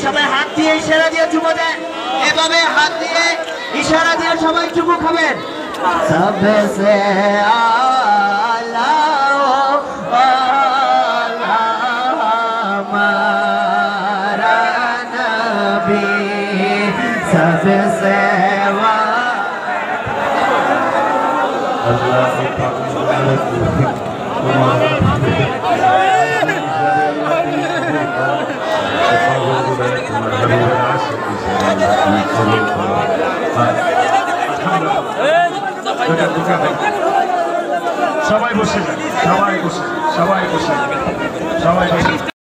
সবাই হাত দিয়ে ইশারা দিয়ে চুমো দেন এভাবে হাত দিয়ে ইশারা দিয়ে সবাই চুমো খাবেন सबसे आला हमारा नबी सबसे সবাই বসে সবাই বসে সবাই বসে সবাই বসে